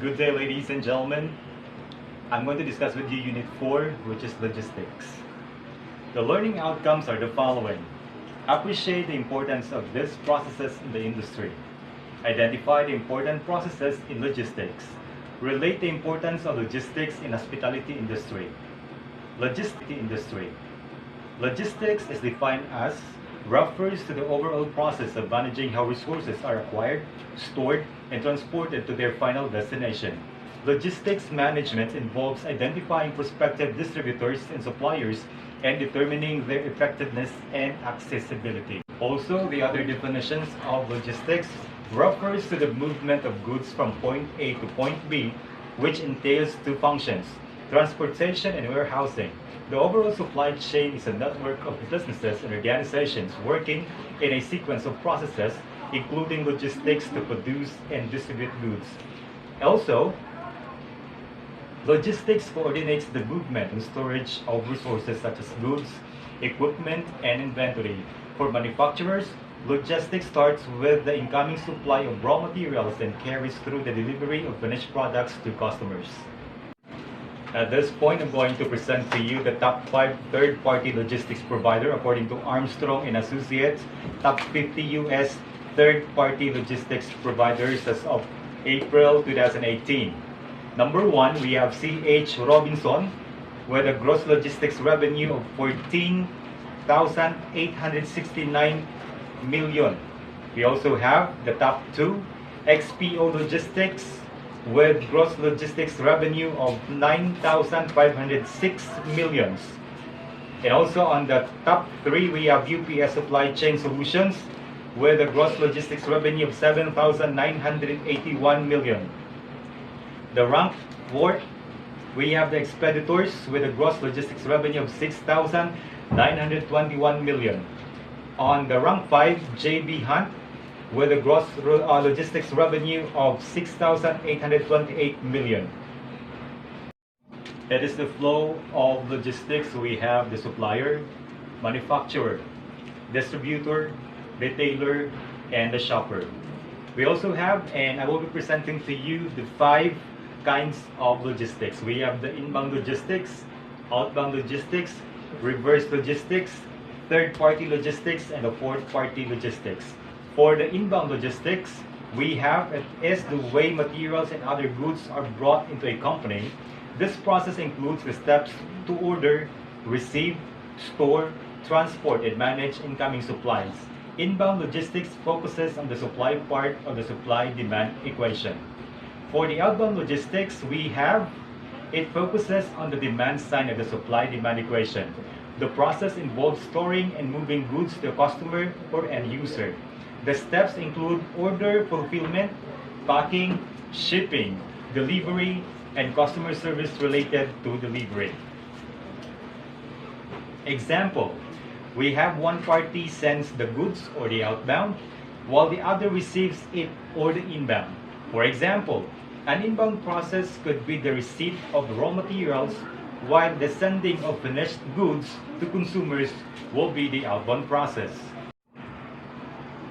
Good day, ladies and gentlemen. I'm going to discuss with you Unit 4, which is logistics. The learning outcomes are the following. Appreciate the importance of these processes in the industry. Identify the important processes in logistics. Relate the importance of logistics in hospitality industry. Logistics is defined as refers to the overall process of managing how resources are acquired, stored, and transported to their final destination. Logistics management involves identifying prospective distributors and suppliers and determining their effectiveness and accessibility. Also, the other definitions of logistics refers to the movement of goods from point A to point B, which entails two functions: transportation and warehousing. The overall supply chain is a network of businesses and organizations working in a sequence of processes, including logistics to produce and distribute goods. Also, logistics coordinates the movement and storage of resources such as goods, equipment, and inventory. For manufacturers, logistics starts with the incoming supply of raw materials and carries through the delivery of finished products to customers. At this point, I'm going to present to you the top 5 third-party logistics provider according to Armstrong & Associates, top 50 U.S. third-party logistics providers as of April 2018. Number 1, we have C.H. Robinson with a gross logistics revenue of 14,869 million. We also have the top 2, XPO Logistics with gross logistics revenue of 9,506 millions. And also on the top 3, we have UPS Supply Chain Solutions with a gross logistics revenue of 7,981 million. The rank 4, we have the Expeditors with a gross logistics revenue of 6,921 million. On the rank 5, JB Hunt with a gross logistics revenue of 6,828 million. That is the flow of logistics. We have the supplier, manufacturer, distributor, retailer, and the shopper. We also have, and I will be presenting to you the 5 kinds of logistics. We have the inbound logistics, outbound logistics, reverse logistics, third-party logistics, and the fourth-party logistics. For the inbound logistics, we have it is the way materials and other goods are brought into a company. This process includes the steps to order, receive, store, transport, and manage incoming supplies. Inbound logistics focuses on the supply part of the supply-demand equation. For the outbound logistics, it focuses on the demand side of the supply-demand equation. The process involves storing and moving goods to a customer or end user. The steps include order fulfillment, packing, shipping, delivery, and customer service related to delivery. Example, we have one party sends the goods or the outbound, while the other receives it or the inbound. For example, an inbound process could be the receipt of raw materials, while the sending of finished goods to consumers will be the outbound process.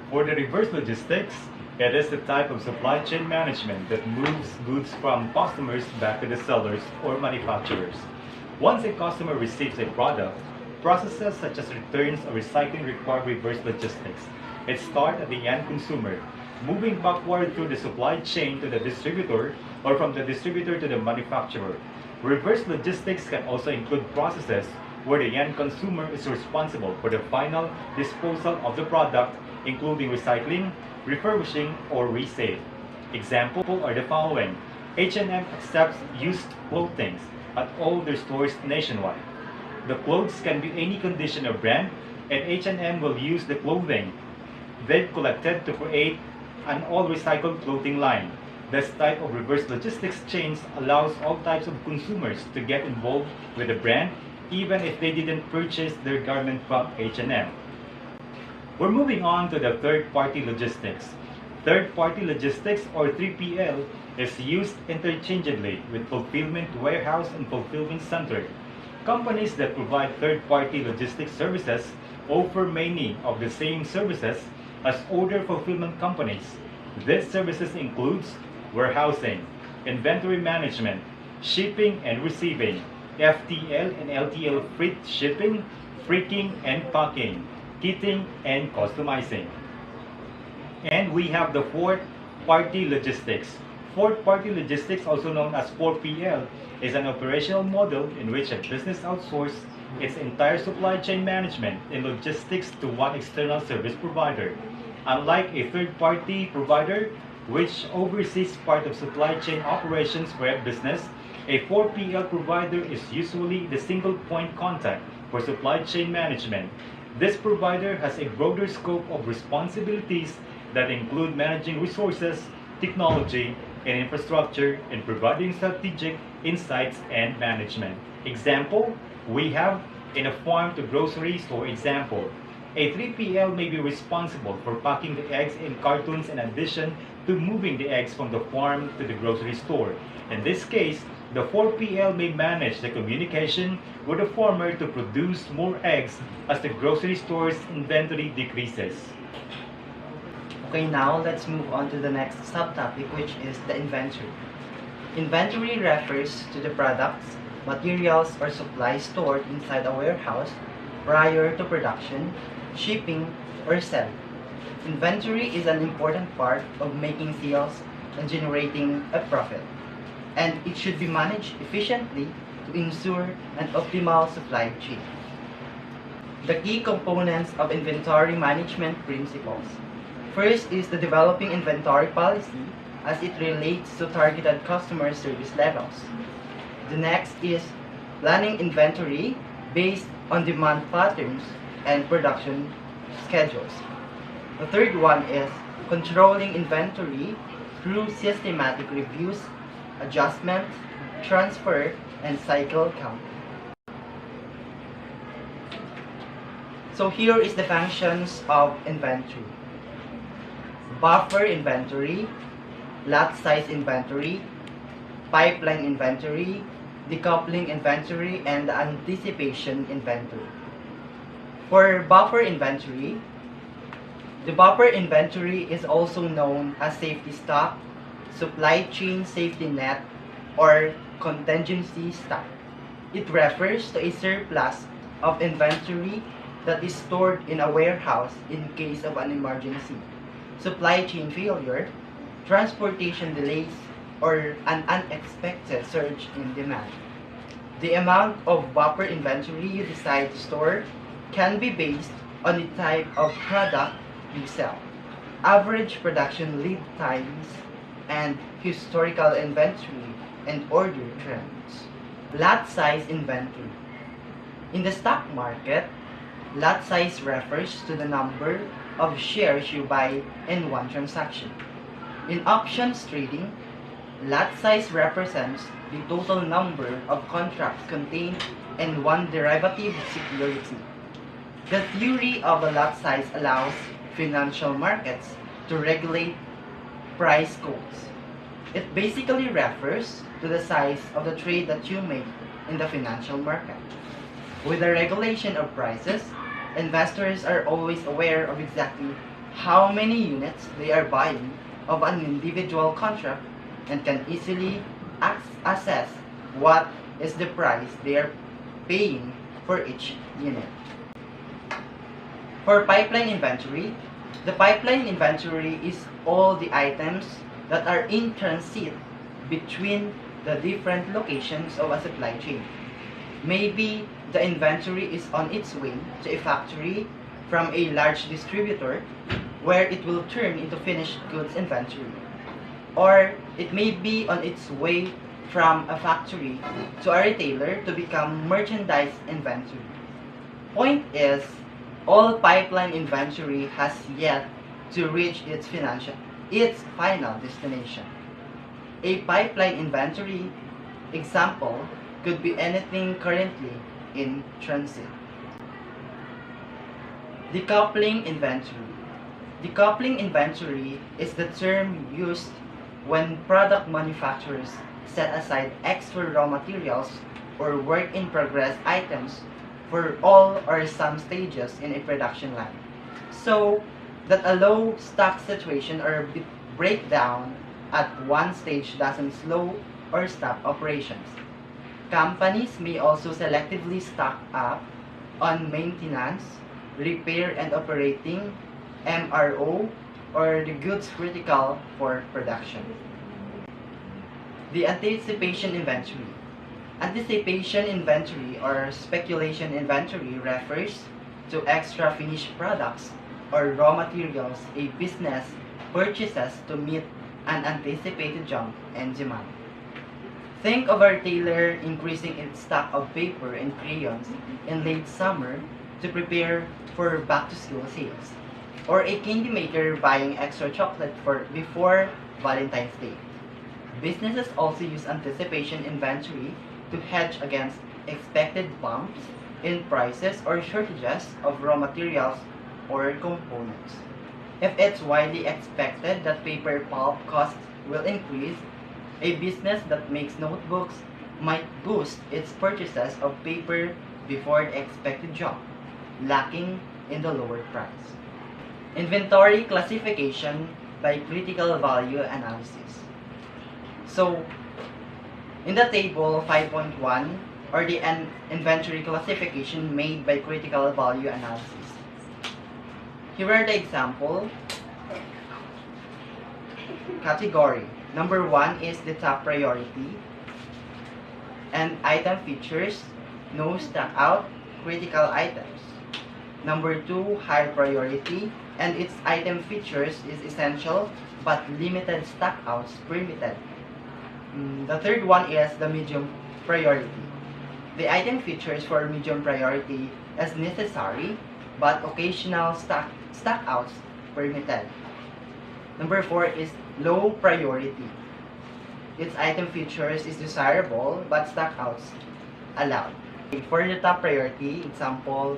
For the reverse logistics, it is the type of supply chain management that moves goods from customers back to the sellers or manufacturers. Once a customer receives a product, processes such as returns or recycling require reverse logistics. It starts at the end consumer, moving backward through the supply chain to the distributor or from the distributor to the manufacturer. Reverse logistics can also include processes where the end consumer is responsible for the final disposal of the product, including recycling, refurbishing, or resale. Examples are the following. H&M accepts used clothing at all their stores nationwide. The clothes can be any condition or brand, and H&M will use the clothing they've collected to create an all-recycled clothing line. This type of reverse logistics chains allows all types of consumers to get involved with the brand, even if they didn't purchase their garment from H&M. We're moving on to the third-party logistics. Third-party logistics, or 3PL, is used interchangeably with fulfillment warehouse and fulfillment center. Companies that provide third-party logistics services offer many of the same services as order fulfillment companies. These services includes warehousing, inventory management, shipping and receiving, FTL and LTL freight shipping, freaking and packing, kitting and customizing. And we have the fourth party logistics. Fourth party logistics, also known as 4PL, is an operational model in which a business outsources its entire supply chain management and logistics to one external service provider. Unlike a third party provider, which oversees part of supply chain operations for a business, a 4PL provider is usually the single point contact for supply chain management. This provider has a broader scope of responsibilities that include managing resources, technology, and infrastructure, and providing strategic insights and management. Example, we have in a farm to grocery store example. A 3PL may be responsible for packing the eggs in cartons in addition to moving the eggs from the farm to the grocery store. In this case, the 4PL may manage the communication with the farmer to produce more eggs as the grocery store's inventory decreases. Okay, now let's move on to the next subtopic, which is the inventory. Inventory refers to the products, materials, or supplies stored inside a warehouse prior to production, shipping, or selling. Inventory is an important part of making sales and generating a profit, and it should be managed efficiently to ensure an optimal supply chain. The key components of inventory management principles. First is the developing inventory policy as it relates to targeted customer service levels. The next is planning inventory based on demand patterns and production schedules. The third one is controlling inventory through systematic reviews, adjustment, transfer, and cycle count. So here is the functions of inventory. Buffer inventory, lot size inventory, pipeline inventory, decoupling inventory, and anticipation inventory. For buffer inventory, the buffer inventory is also known as safety stock, supply chain safety net, or contingency stock. It refers to a surplus of inventory that is stored in a warehouse in case of an emergency, supply chain failure, transportation delays, or an unexpected surge in demand. The amount of buffer inventory you decide to store can be based on the type of product you sell, average production lead times, and historical inventory and order trends. Lot size inventory. In the stock market, lot size refers to the number of shares you buy in one transaction. In options trading, lot size represents the total number of contracts contained in one derivative security. The theory of a lot size allows financial markets to regulate price quotes. It basically refers to the size of the trade that you make in the financial market. With the regulation of prices, investors are always aware of exactly how many units they are buying of an individual contract and can easily assess what is the price they are paying for each unit. For pipeline inventory, the pipeline inventory is all the items that are in transit between the different locations of a supply chain. Maybe the inventory is on its way to a factory from a large distributor where it will turn into finished goods inventory. Or it may be on its way from a factory to a retailer to become merchandise inventory. Point is, all pipeline inventory has yet to reach its final destination. A pipeline inventory example could be anything currently in transit. Decoupling inventory. Decoupling inventory is the term used when product manufacturers set aside extra raw materials or work in progress items for all or some stages in a production line, so that a low stock situation or breakdown at one stage doesn't slow or stop operations. Companies may also selectively stock up on maintenance, repair and operating, MRO, or the goods critical for production. The anticipation inventory. Anticipation inventory or speculation inventory refers to extra finished products or raw materials a business purchases to meet an anticipated jump in demand. Think of a retailer increasing its stock of paper and crayons in late summer to prepare for back-to-school sales, or a candy maker buying extra chocolate for before Valentine's Day. Businesses also use anticipation inventory to hedge against expected bumps in prices or shortages of raw materials or components. If it's widely expected that paper pulp costs will increase, a business that makes notebooks might boost its purchases of paper before the expected jump, lacking in the lower price. Inventory classification by critical value analysis. So, in the table 5.1, or the inventory classification made by critical value analysis. Here are the example. Category. Number 1 is the top priority. And item features, no stock out, critical items. Number 2, high priority. And its item features is essential but limited stock outs permitted. The third one is the medium priority. The item features for medium priority as necessary but occasional stock outs permitted. Number 4 is low priority. Its item features is desirable but stock outs allowed. For the top priority, example,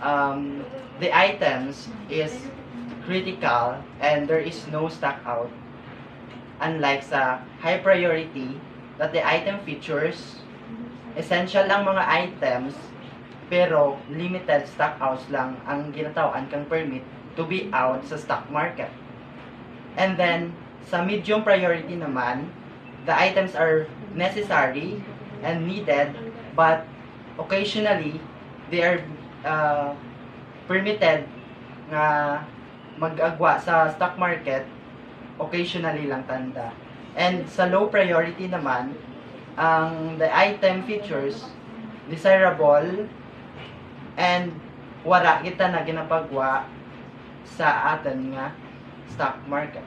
the items is critical and there is no stock out. Unlike sa high priority, that the item features, essential lang mga items, pero limited stock outs lang ang ginatawan kang permit to be out sa stock market. And then, sa medium priority naman, the items are necessary and needed, but occasionally, they are permitted nga mag-agwa sa stock market, occasionally lang tanda. And sa low priority naman, the item features desirable and wala kita na ginapagwa sa atin nga stock market.